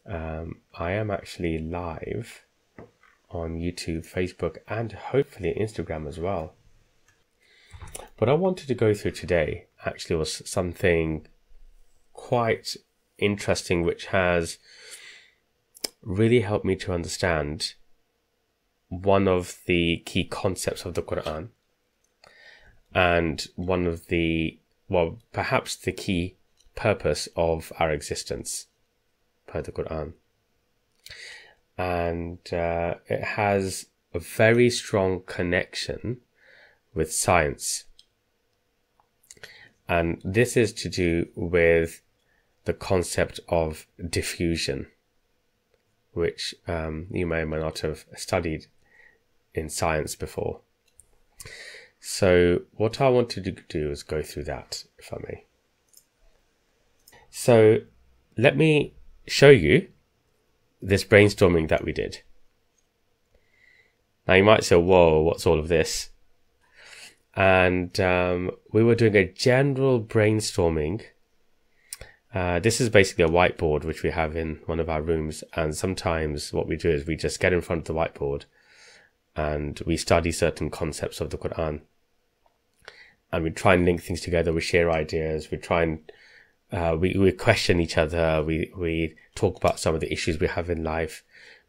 I am actually live on YouTube, Facebook, and hopefully Instagram as well. What I wanted to go through today actually was something quite interesting, which has really helped me to understand one of the key concepts of the Quran, and one of the, well, perhaps the key purpose of our existence per the Quran. And it has a very strong connection with science. And this is to do with the concept of diffusion, which you may or may not have studied in science before. So what I wanted to do is go through that, if I may. So let me show you this brainstorming that we did. Now you might say, whoa, what's all of this? And we were doing a general brainstorming. This is basically a whiteboard which we have in one of our rooms, and sometimes what we do is we just get in front of the whiteboard and we study certain concepts of the Quran, and we try and link things together. We share ideas, we try and we question each other, we talk about some of the issues we have in life,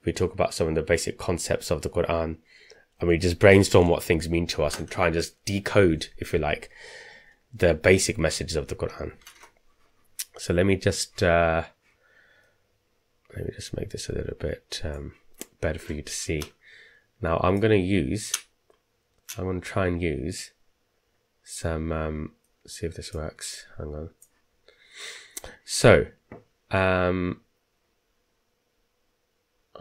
we talk about some of the basic concepts of the Quran, and we just brainstorm what things mean to us and try and just decode, if you like, the basic messages of the Quran. So let me just make this a little bit better for you to see. Now I'm going to try and use some, see if this works. Hang on. So, I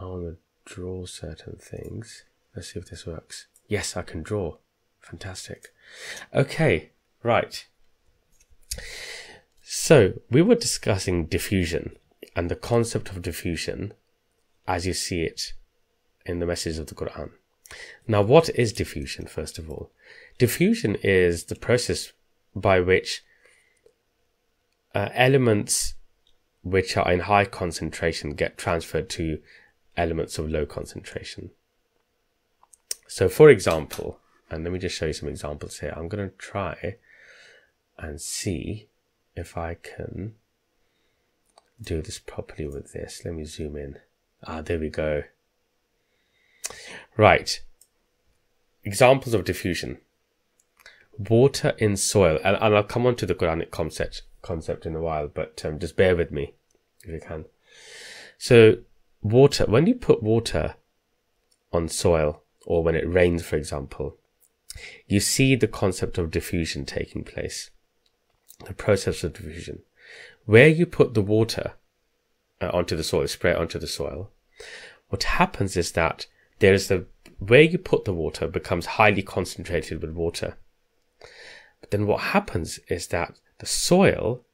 want to draw certain things. Let's see if this works. Yes, I can draw. Fantastic. Okay, right. So, we were discussing diffusion and the concept of diffusion as you see it in the messages of the Quran. Now, what is diffusion, first of all? Diffusion is the process by which elements which are in high concentration get transferred to elements of low concentration. So, for example, and let me just show you some examples here. I'm going to try and see if I can do this properly with this. Let me zoom in. There we go. Right. Examples of diffusion. Water in soil. And I'll come on to the Quranic concept in a while, but just bear with me if you can. So water, when you put water on soil, or when it rains, for example, you see the concept of diffusion taking place. The process of diffusion. Where you put the water onto the soil, spray it onto the soil, what happens is that where you put the water becomes highly concentrated with water. But then what happens is that the soil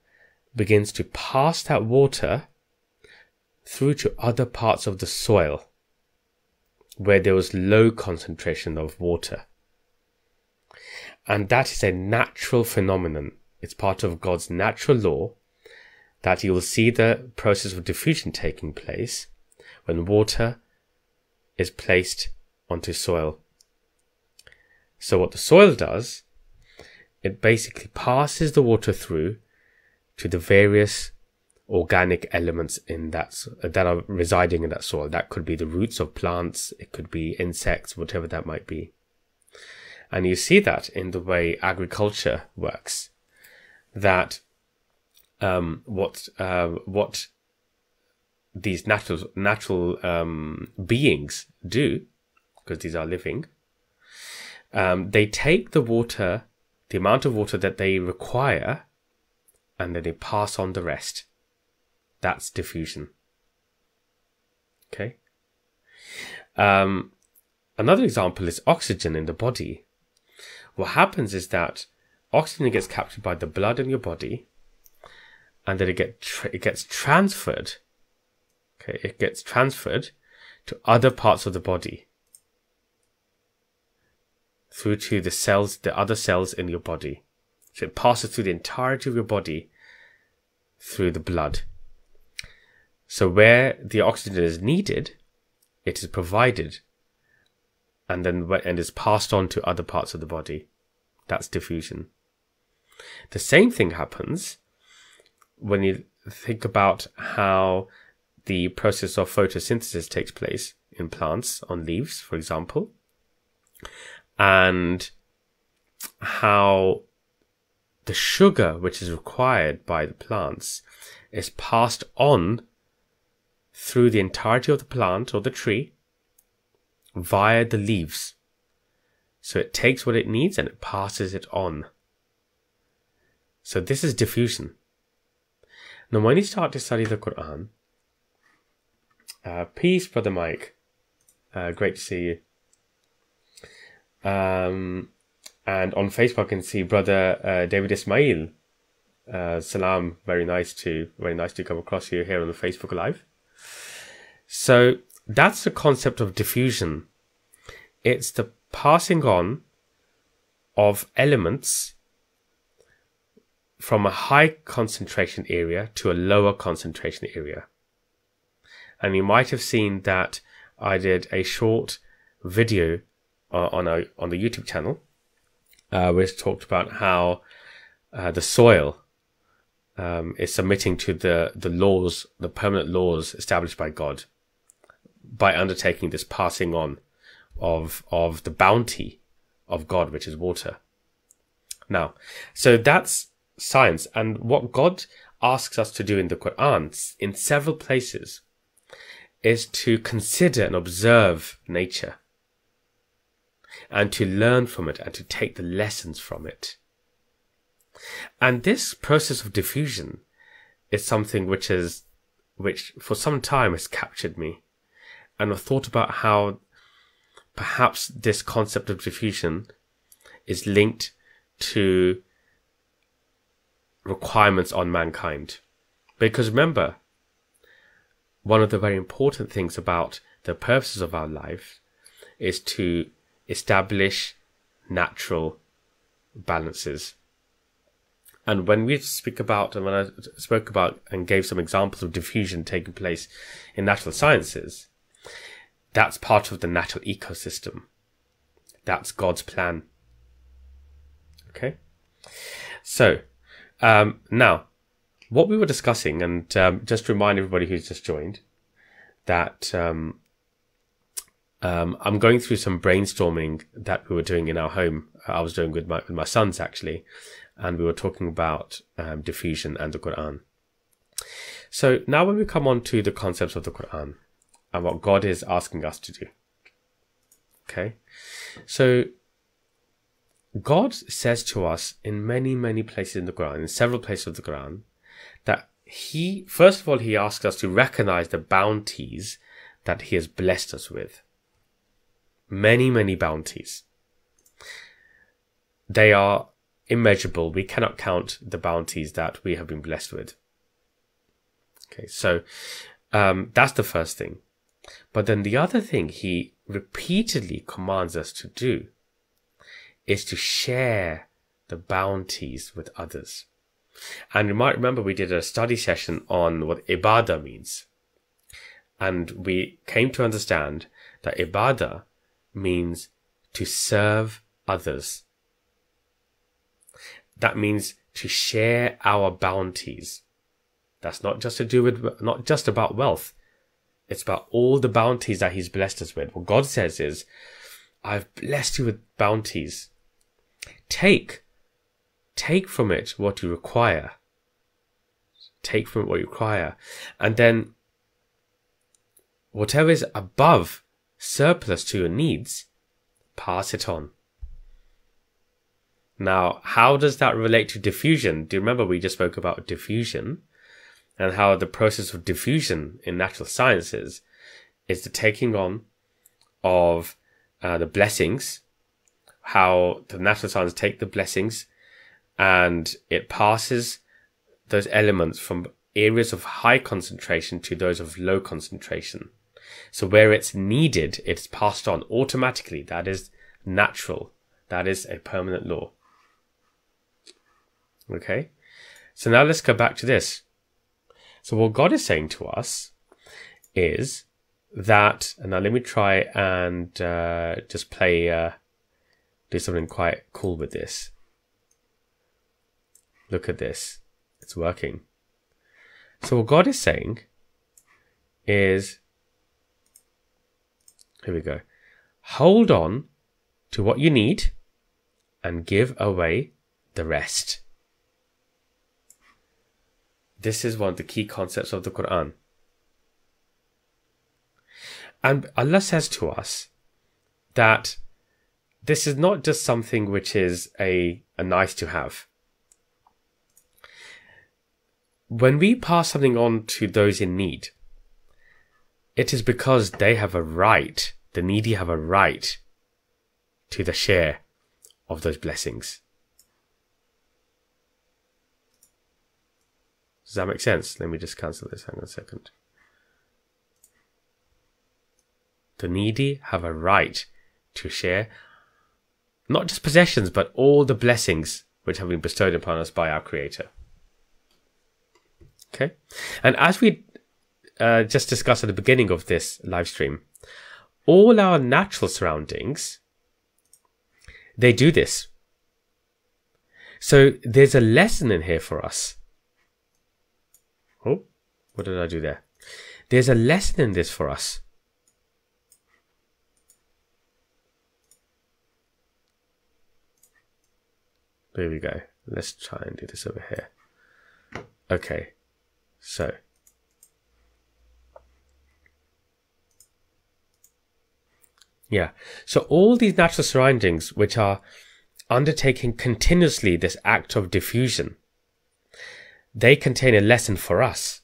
begins to pass that water through to other parts of the soil where there was low concentration of water. And that is a natural phenomenon. It's part of God's natural law that you will see the process of diffusion taking place when water is placed onto soil. So what the soil does, it basically passes the water through to the various organic elements in that are residing in that soil. That could be the roots of plants, it could be insects, whatever that might be. And you see that in the way agriculture works. That what these natural beings do, because these are living, they take the water, the amount of water that they require, and then they pass on the rest. That's diffusion. Okay. Another example is oxygen in the body. What happens is that oxygen gets captured by the blood in your body, and then it gets transferred. Okay, it gets transferred to other parts of the body through to the cells, the other cells in your body. So it passes through the entirety of your body through the blood. So where the oxygen is needed, it is provided and is passed on to other parts of the body. That's diffusion. The same thing happens when you think about how the process of photosynthesis takes place in plants, on leaves, for example, and how the sugar which is required by the plants is passed on through the entirety of the plant or the tree via the leaves. So it takes what it needs and it passes it on. So this is diffusion. Now when you start to study the Quran, peace, Brother Mike. Great to see you. And on Facebook I can see Brother David Ismail. Salam, very nice to come across you here on the Facebook Live. So that's the concept of diffusion. It's the passing on of elements from a high concentration area to a lower concentration area. And you might have seen that I did a short video on the YouTube channel, which talked about how the soil is submitting to the laws, the permanent laws established by God, by undertaking this passing on of the bounty of God, which is water. Now, so that's science, and what God asks us to do in the Quran, in several places, is to consider and observe nature, and to learn from it, and to take the lessons from it. And this process of diffusion is something which for some time has captured me. And I've thought about how perhaps this concept of diffusion is linked to requirements on mankind. Because remember, one of the very important things about the purposes of our life is to establish natural balances. And when we speak about, and when I spoke about and gave some examples of diffusion taking place in natural sciences, that's part of the natural ecosystem. That's God's plan. Okay? So, now, what we were discussing, and just to remind everybody who's just joined, that I'm going through some brainstorming that we were doing in our home. I was doing with my sons, actually, and we were talking about diffusion and the Quran. So now when we come on to the concepts of the Quran and what God is asking us to do. Okay? So God says to us in many, many places in the Quran, in several places of the Quran, that first of all, he asks us to recognize the bounties that he has blessed us with. Many, many bounties. They are immeasurable. We cannot count the bounties that we have been blessed with. Okay, so that's the first thing. But then the other thing he repeatedly commands us to do is to share the bounties with others. And you might remember we did a study session on what ibadah means. And we came to understand that ibadah means to serve others. That means to share our bounties. That's not just about wealth. It's about all the bounties that he's blessed us with. What God says is, I've blessed you with bounties. Take from it what you require. Take from it what you require. And then whatever is above, surplus to your needs, pass it on. Now, how does that relate to diffusion? Do you remember we just spoke about diffusion and how the process of diffusion in natural sciences is the taking on of the blessings, how the natural sciences take the blessings and it passes those elements from areas of high concentration to those of low concentration. So where it's needed, it's passed on automatically. That is natural. That is a permanent law. Okay? So now let's go back to this. So what God is saying to us is that, and now let me try and just play, do something quite cool with this. Look at this. It's working. So what God is saying is, here we go. Hold on to what you need and give away the rest. This is one of the key concepts of the Quran. And Allah says to us that this is not just something which is a nice to have. When we pass something on to those in need, it is because they have a right, the needy have a right to the share of those blessings. Does that make sense? Let me just cancel this. Hang on a second. The needy have a right to share not just possessions, but all the blessings which have been bestowed upon us by our Creator. Okay? And as we just discussed at the beginning of this live stream, all our natural surroundings, they do this. So there's a lesson in here for us. Oh, what did I do there? There's a lesson in this for us. There we go. Let's try and do this over here. Okay. So. Yeah. So all these natural surroundings which are undertaking continuously this act of diffusion, they contain a lesson for us.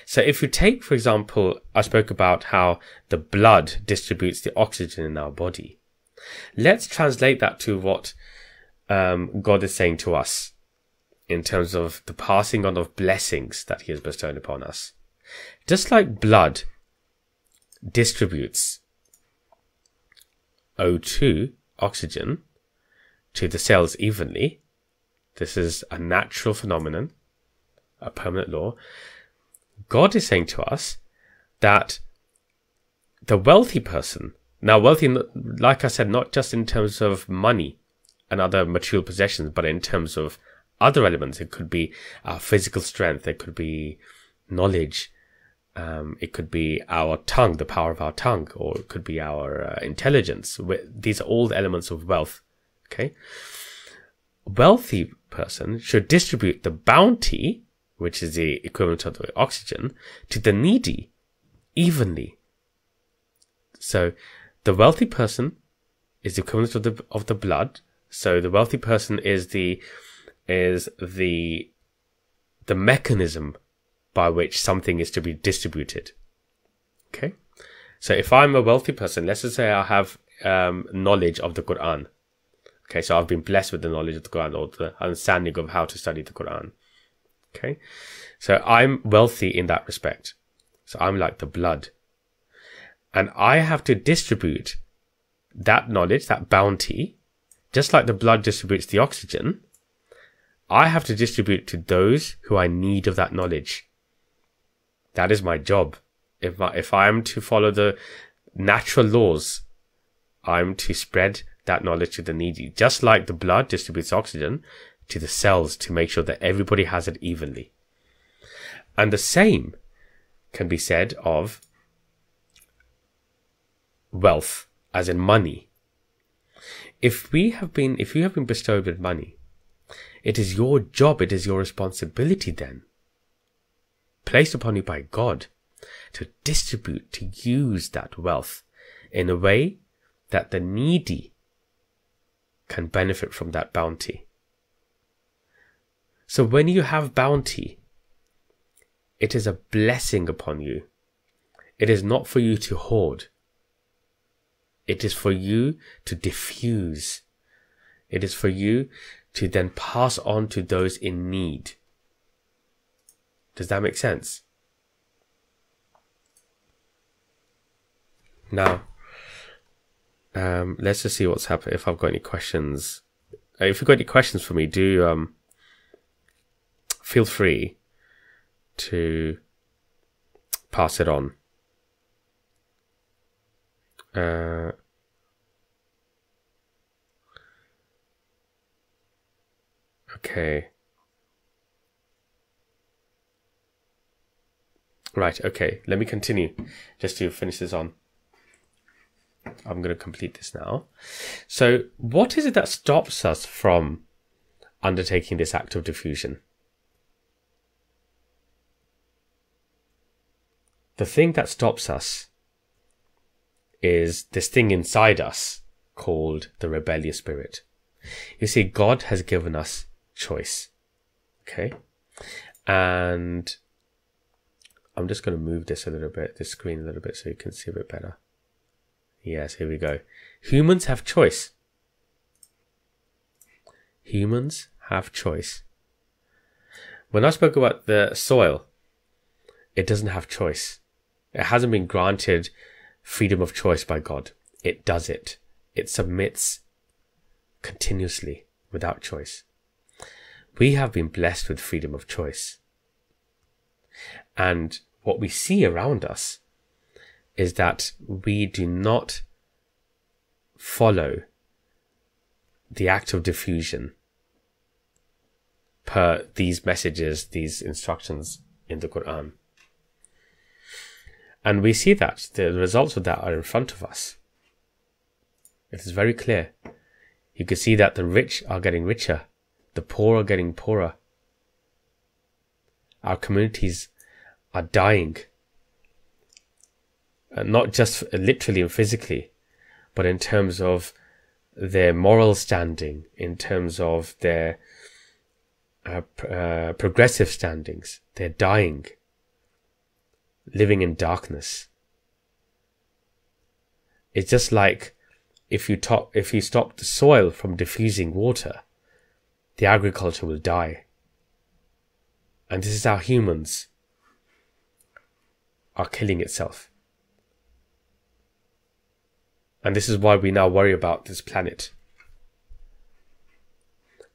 So if you take, for example, I spoke about how the blood distributes the oxygen in our body. Let's translate that to what God is saying to us in terms of the passing on of blessings that He has bestowed upon us. Just like blood distributes O2, oxygen, to the cells evenly, this is a natural phenomenon, a permanent law. God is saying to us that the wealthy person, now wealthy, like I said, not just in terms of money and other material possessions, but in terms of other elements. It could be our physical strength, it could be knowledge, it could be our tongue, the power of our tongue, or it could be our intelligence. These are all the elements of wealth. Okay, wealthy person should distribute the bounty, which is the equivalent of the oxygen, to the needy evenly. So the wealthy person is the equivalent of the blood. So the wealthy person is the mechanism by which something is to be distributed. Okay, so if I'm a wealthy person, let's just say I have knowledge of the Quran. Okay, so I've been blessed with the knowledge of the Quran, or the understanding of how to study the Quran. Okay, so I'm wealthy in that respect. So I'm like the blood. And I have to distribute that knowledge, that bounty, just like the blood distributes the oxygen. I have to distribute to those who I need of that knowledge. That is my job. If I am to follow the natural laws, I'm to spread that knowledge to the needy, just like the blood distributes oxygen to the cells to make sure that everybody has it evenly. And the same can be said of wealth, as in money. If you have been bestowed with money, it is your job, it is your responsibility then, placed upon you by God, to distribute, to use that wealth in a way that the needy can benefit from that bounty. So when you have bounty, it is a blessing upon you. It is not for you to hoard. It is for you to diffuse. It is for you to then pass on to those in need. Does that make sense? Now, let's just see what's happened. If I've got any questions, if you've got any questions for me, do feel free to pass it on. Okay. Right, okay. Let me continue just to finish this on. I'm going to complete this now. So, what is it that stops us from undertaking this act of diffusion? The thing that stops us is this thing inside us called the rebellious spirit. You see, God has given us choice. Okay? And I'm just going to move this a little bit, this screen a little bit, so you can see a bit better. Yes, here we go. Humans have choice. Humans have choice. When I spoke about the soil, it doesn't have choice. It hasn't been granted freedom of choice by God. It does it. It submits continuously without choice. We have been blessed with freedom of choice. And what we see around us is that we do not follow the act of diffusion per these messages, these instructions in the Quran. And we see that the results of that are in front of us. It is very clear. You can see that the rich are getting richer, the poor are getting poorer. Our communities are dying. Not just literally and physically, but in terms of their moral standing, in terms of their progressive standings. They're dying, living in darkness. It's just like if you stop the soil from diffusing water, the agriculture will die. And this is how humans are killing itself. And this is why we now worry about this planet.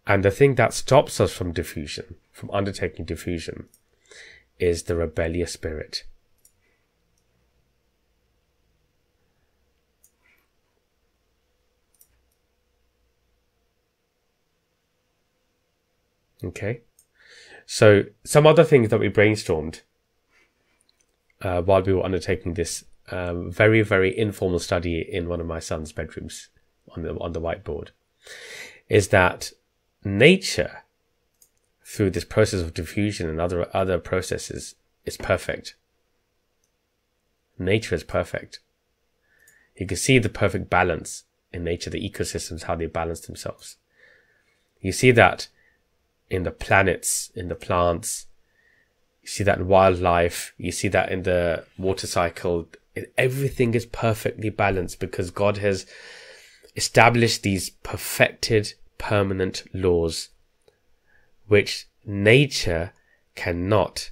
And the thing that stops us from diffusion, from undertaking diffusion, is the rebellious spirit. Okay. So some other things that we brainstormed while we were undertaking this very, very informal study in one of my son's bedrooms on the whiteboard, is that nature, through this process of diffusion and other processes, is perfect. Nature is perfect. You can see the perfect balance in nature, the ecosystems, how they balance themselves. You see that in the planets, in the plants. You see that in wildlife. You see that in the water cycle. Everything is perfectly balanced because God has established these perfected, permanent laws which nature cannot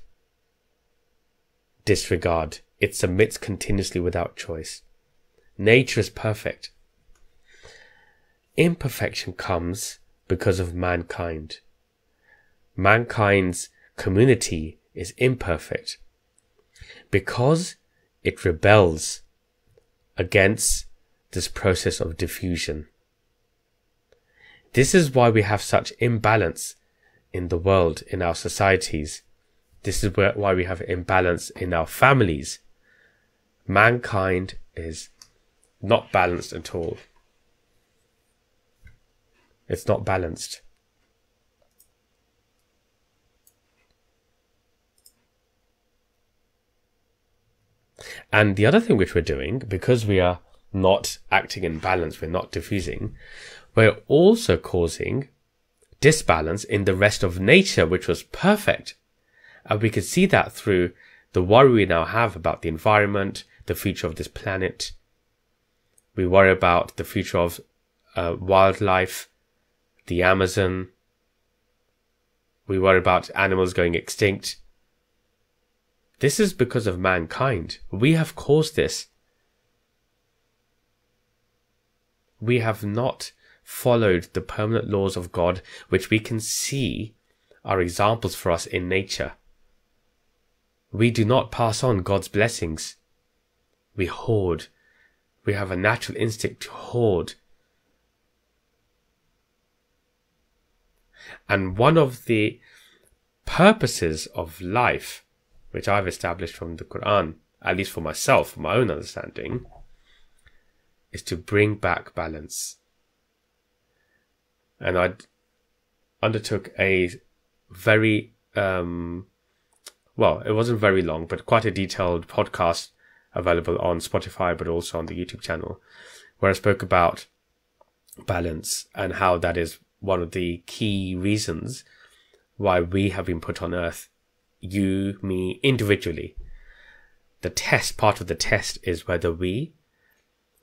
disregard. It submits continuously without choice. Nature is perfect. Imperfection comes because of mankind. Mankind's community is imperfect because it rebels against this process of diffusion. This is why we have such imbalance in the world, in our societies. This is why we have imbalance in our families. Mankind is not balanced at all. It's not balanced. And the other thing which we're doing, because we are not acting in balance, we're not diffusing, we're also causing disbalance in the rest of nature, which was perfect. And we can see that through the worry we now have about the environment, the future of this planet. We worry about the future of wildlife, the Amazon. We worry about animals going extinct. This is because of mankind. We have caused this. We have not followed the permanent laws of God, which we can see are examples for us in nature. We do not pass on God's blessings. We hoard. We have a natural instinct to hoard. And one of the purposes of life, which I've established from the Quran, at least for myself, for my own understanding, is to bring back balance. And I undertook a very, well, it wasn't very long, but quite a detailed podcast available on Spotify, but also on the YouTube channel, where I spoke about balance and how that is one of the key reasons why we have been put on earth, you, me, individually. The test, part of the test, is whether we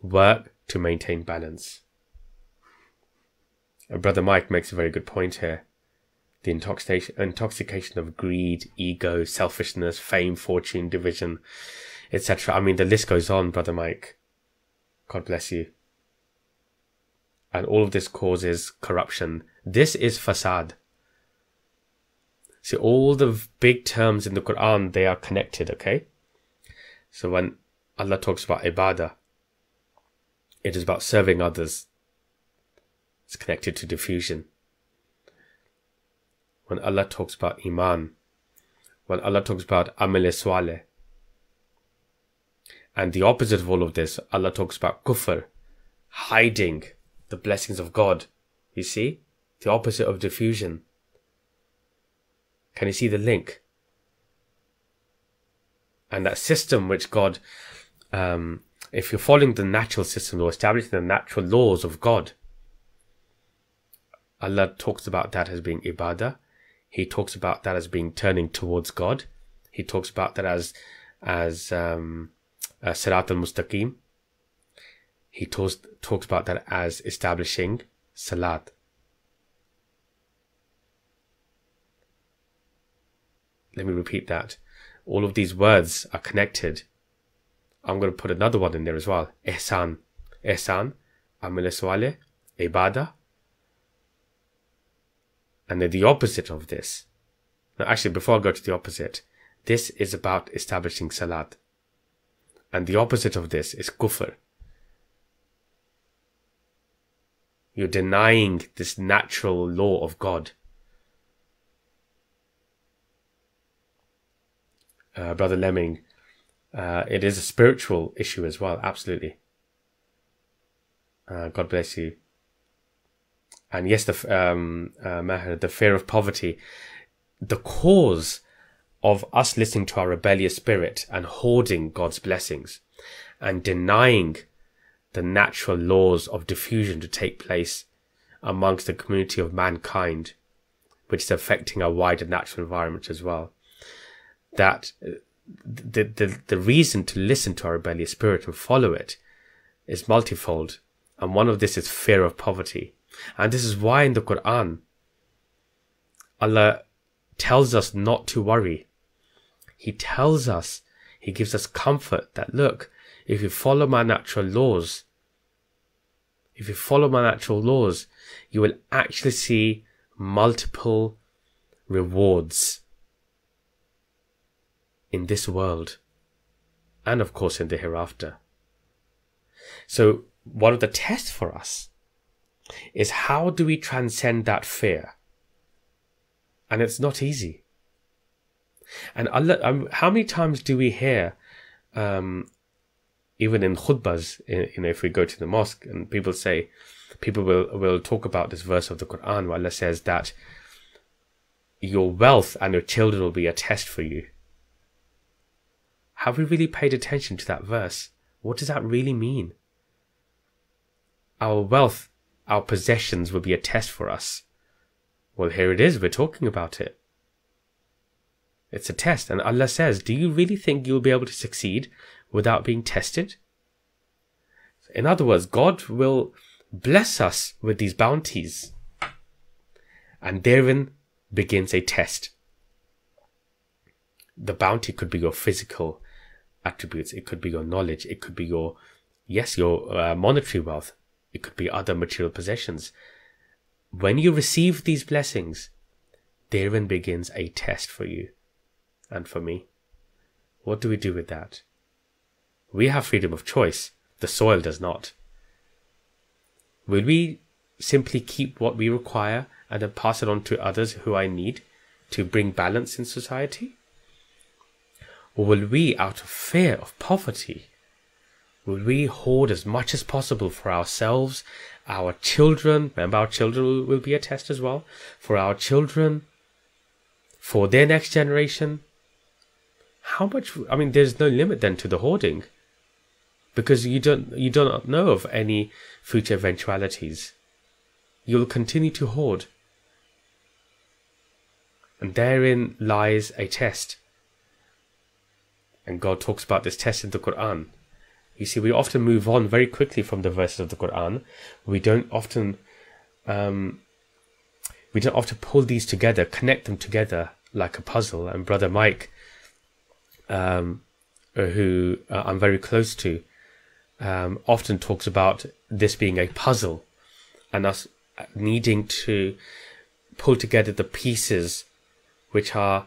work to maintain balance. Brother Mike makes a very good point here. The intoxication of greed, ego, selfishness, fame, fortune, division, etc. I mean, the list goes on, Brother Mike. God bless you. And all of this causes corruption. This is fasad. See, all the big terms in the Quran, they are connected, okay? So when Allah talks about ibadah, it is about serving others. It's connected to diffusion. When Allah talks about iman, when Allah talks about amal saleh, and the opposite of all of this, Allah talks about kufr, hiding the blessings of God. You see? The opposite of diffusion. Can you see the link? And that system which God, if you're following the natural system or establishing the natural laws of God, Allah talks about that as being ibadah. He talks about that as being turning towards God. He talks about that as Sirat al-Mustaqim. He talks about that as establishing Salat. Let me repeat that. All of these words are connected. I'm going to put another one in there as well. Ihsan. Ihsan, Amal Saleh, Ibadah. And then the opposite of this. Now actually, before I go to the opposite, this is about establishing Salat. And the opposite of this is kufr. You're denying this natural law of God. Brother Lemming, it is a spiritual issue as well, absolutely. God bless you. And yes, Maher, the fear of poverty, the cause of us listening to our rebellious spirit and hoarding God's blessings and denying the natural laws of diffusion to take place amongst the community of mankind, which is affecting our wider natural environment as well. That the reason to listen to our rebellious spirit and follow it is multifold. And one of this is fear of poverty. And this is why in the Quran, Allah tells us not to worry. He tells us, He gives us comfort that, look, if you follow my natural laws, you will actually see multiple rewards in this world and of course in the hereafter. So one of the tests for us is, how do we transcend that fear? And it's not easy. And Allah, how many times do we hear, even in khutbahs, if we go to the mosque and people will talk about this verse of the Quran where Allah says that your wealth and your children will be a test for you. Have we really paid attention to that verse? What does that really mean? Our wealth, our possessions will be a test for us. Well, here it is. We're talking about it. It's a test. And Allah says, do you really think you'll be able to succeed without being tested? In other words, God will bless us with these bounties. And therein begins a test. The bounty could be your physical attributes. It could be your knowledge. It could be your monetary wealth. It could be other material possessions. When you receive these blessings, therein begins a test for you and for me. What do we do with that? We have freedom of choice. The soil does not. Will we simply keep what we require and then pass it on to others who I need to bring balance in society? Or will we, out of fear of poverty, will we hoard as much as possible for ourselves, our children? Remember, our children will be a test as well. For our children, for their next generation. How much? I mean, there's no limit then to the hoarding, because you don't know of any future eventualities. You'll continue to hoard, and therein lies a test. And God talks about this test in the Quran. You see, we often move on very quickly from the verses of the Quran. We don't often pull these together, connect them together like a puzzle. And Brother Mike, who I'm very close to, often talks about this being a puzzle and us needing to pull together the pieces which are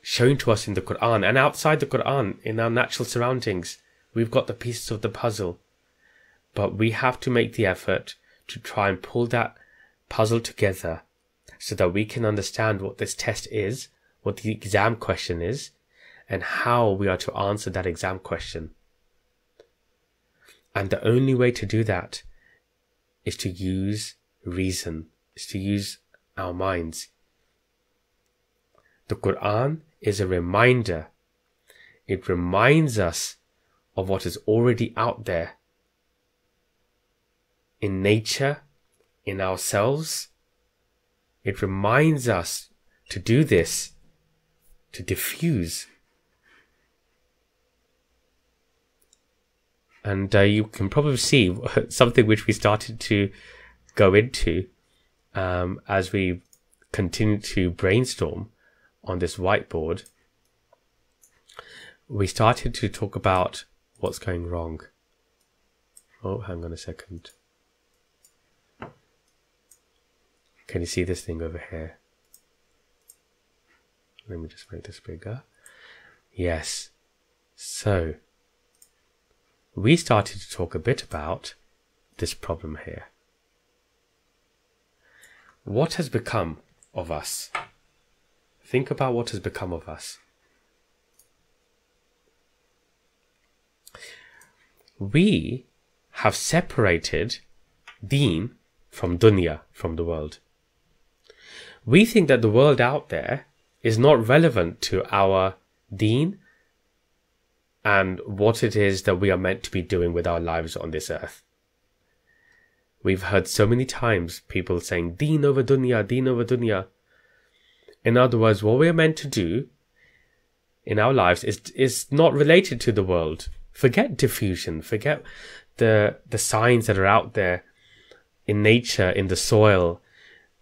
shown to us in the Quran and outside the Quran in our natural surroundings. We've got the pieces of the puzzle, but we have to make the effort to try and pull that puzzle together so that we can understand what this test is, what the exam question is, and how we are to answer that exam question. And the only way to do that is to use reason, is to use our minds. The Quran is a reminder. It reminds us of what is already out there in nature, in ourselves. It reminds us to do this, to diffuse. And you can probably see something which we started to go into as we continue to brainstorm on this whiteboard. We started to talk about what's going wrong. Oh, hang on a second. Can you see this thing over here? Let me just make this bigger. Yes. So, we started to talk a bit about this problem here. What has become of us? Think about what has become of us. We have separated deen from dunya, from the world. We think that the world out there is not relevant to our deen and what it is that we are meant to be doing with our lives on this earth. We've heard so many times people saying deen over dunya, deen over dunya. In other words, what we're meant to do in our lives is not related to the world. Forget diffusion, forget the signs that are out there in nature, in the soil,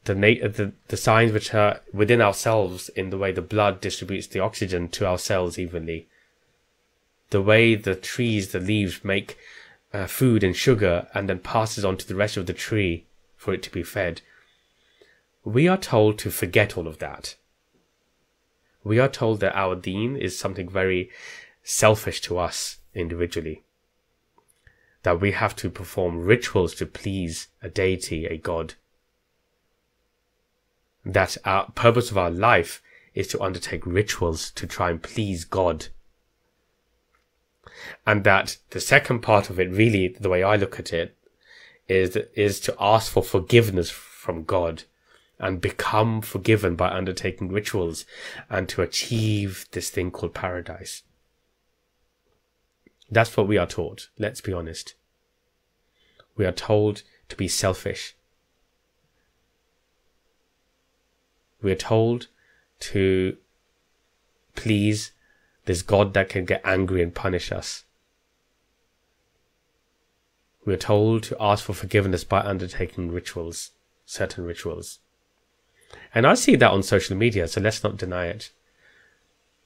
the signs which are within ourselves in the way the blood distributes the oxygen to our cells evenly, the way the trees, the leaves make food and sugar and then passes on to the rest of the tree for it to be fed. We are told to forget all of that. We are told that our deen is something very selfish to us individually. That we have to perform rituals to please a deity, a god. That our purpose of our life is to undertake rituals to try and please God. And that the second part of it, really, the way I look at it, is to ask for forgiveness from God and become forgiven by undertaking rituals and to achieve this thing called paradise. That's what we are taught, let's be honest. We are told to be selfish. We are told to please this God that can get angry and punish us. We are told to ask for forgiveness by undertaking rituals, certain rituals. And I see that on social media, so let's not deny it.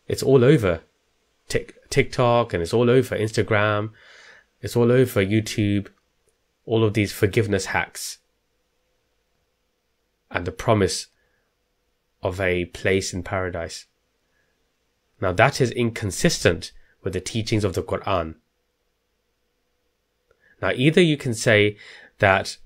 It's all over TikTok, and it's all over Instagram, it's all over YouTube, all of these forgiveness hacks and the promise of a place in paradise. Now that is inconsistent with the teachings of the Quran. Now either you can say that,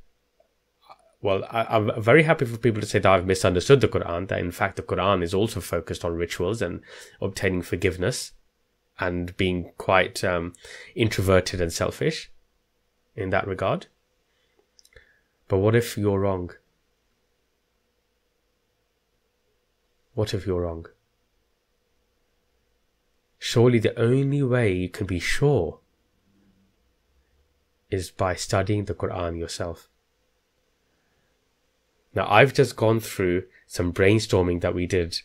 well, I'm very happy for people to say that I've misunderstood the Quran, that in fact the Quran is also focused on rituals and obtaining forgiveness and being quite introverted and selfish in that regard. But what if you're wrong? What if you're wrong? Surely the only way you can be sure is by studying the Quran yourself. Now, I've just gone through some brainstorming that we did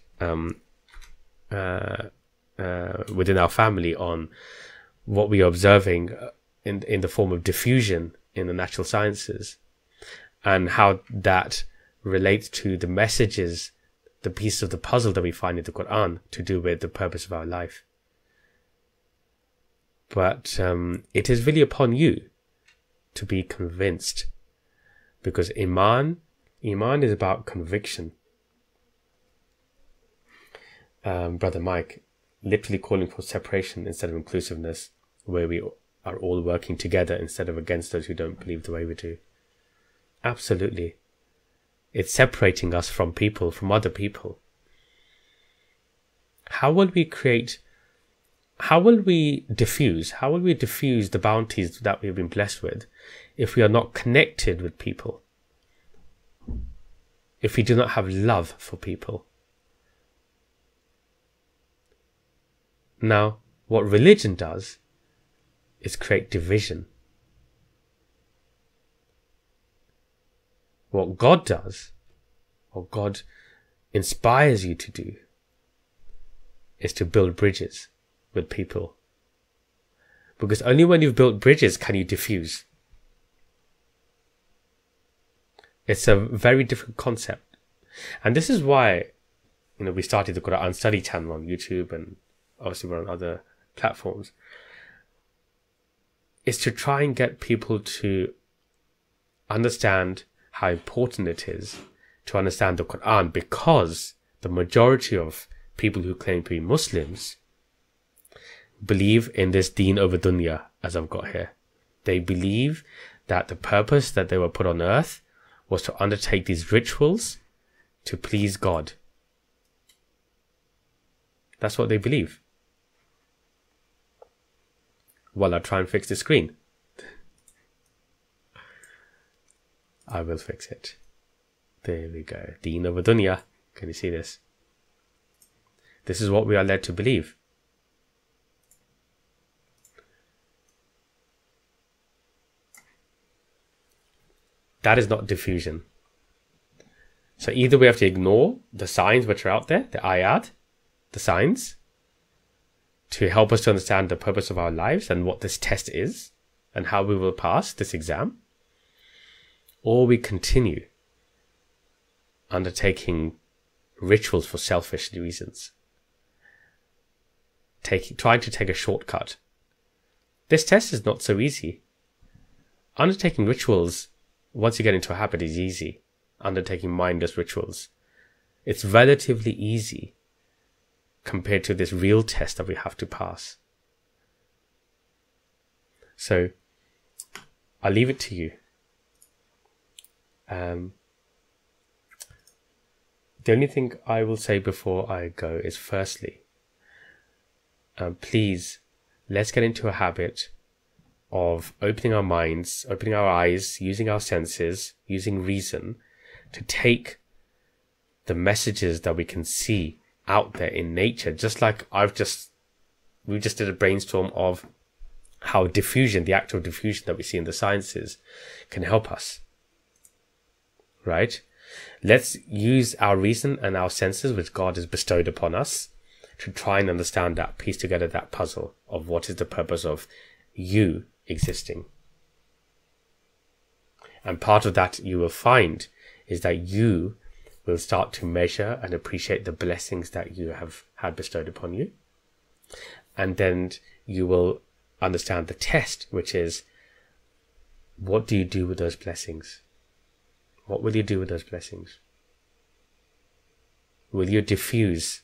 within our family on what we are observing in the form of diffusion in the natural sciences, and how that relates to the messages, the piece of the puzzle that we find in the Quran to do with the purpose of our life. But it is really upon you to be convinced, because Iman is about conviction. Brother Mike, literally calling for separation instead of inclusiveness, where we are all working together instead of against those who don't believe the way we do. Absolutely. It's separating us from people, from other people. How will we diffuse the bounties that we've been blessed with if we are not connected with people? If we do not have love for people? Now, what religion does is create division. What God does, what God inspires you to do, is to build bridges with people. Because only when you've built bridges can you diffuse. It's a very different concept. And this is why, we started the Quran Study channel on YouTube, and obviously we're on other platforms. It's to try and get people to understand how important it is to understand the Quran, because the majority of people who claim to be Muslims believe in this deen over dunya, as I've got here. They believe that the purpose that they were put on earth was to undertake these rituals to please God. That's what they believe. Well, I'll try and fix the screen. I will fix it. There we go. Deen over dunya. Can you see this? This is what we are led to believe. That is not diffusion. So either we have to ignore the signs which are out there, the ayat, the signs, to help us to understand the purpose of our lives and what this test is and how we will pass this exam, or we continue undertaking rituals for selfish reasons, trying to take a shortcut. This test is not so easy. Undertaking rituals, once you get into a habit, is easy. Undertaking mindless rituals, it's relatively easy compared to this real test that we have to pass. So I'll leave it to you. The only thing I will say before I go is, firstly, please, let's get into a habit of opening our minds, opening our eyes, using our senses, using reason to take the messages that we can see out there in nature. Just like we just did a brainstorm of how diffusion, the act of diffusion that we see in the sciences, can help us. Right? Let's use our reason and our senses, which God has bestowed upon us, to try and understand that, piece together that puzzle of what is the purpose of you existing. And part of that you will find is that you will start to measure and appreciate the blessings that you have had bestowed upon you. And then you will understand the test, which is, what do you do with those blessings? What will you do with those blessings? Will you diffuse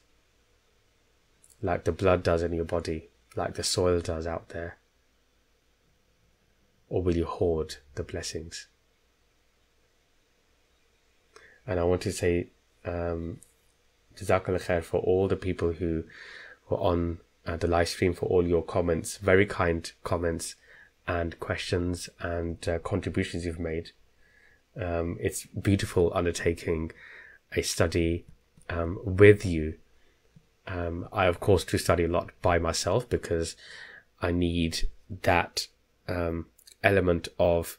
like the blood does in your body, like the soil does out there? Or will you hoard the blessings? And I want to say Jazakallah khair for all the people who were on the live stream, for all your comments, very kind comments and questions and contributions you've made. It's beautiful undertaking a study with you. I of course do study a lot by myself because I need that element of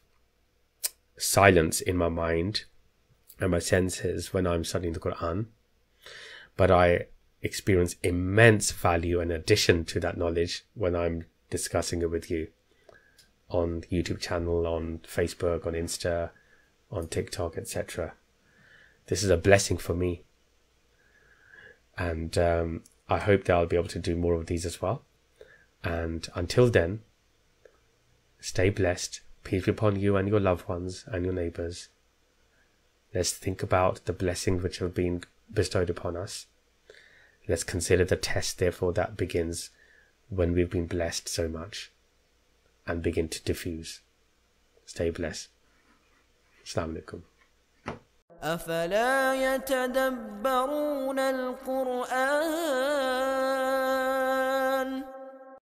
silence in my mind and my senses when I'm studying the Quran. But I experience immense value in addition to that knowledge when I'm discussing it with you on the YouTube channel, on Facebook, on Insta, on TikTok, etc. This is a blessing for me. And I hope that I'll be able to do more of these as well. And until then, stay blessed. Peace be upon you and your loved ones and your neighbours. Let's think about the blessings which have been bestowed upon us. Let's consider the test, therefore, that begins when we've been blessed so much, and begin to diffuse. Stay blessed. Assalamu alaikum. أفلا يتدبرون القرآن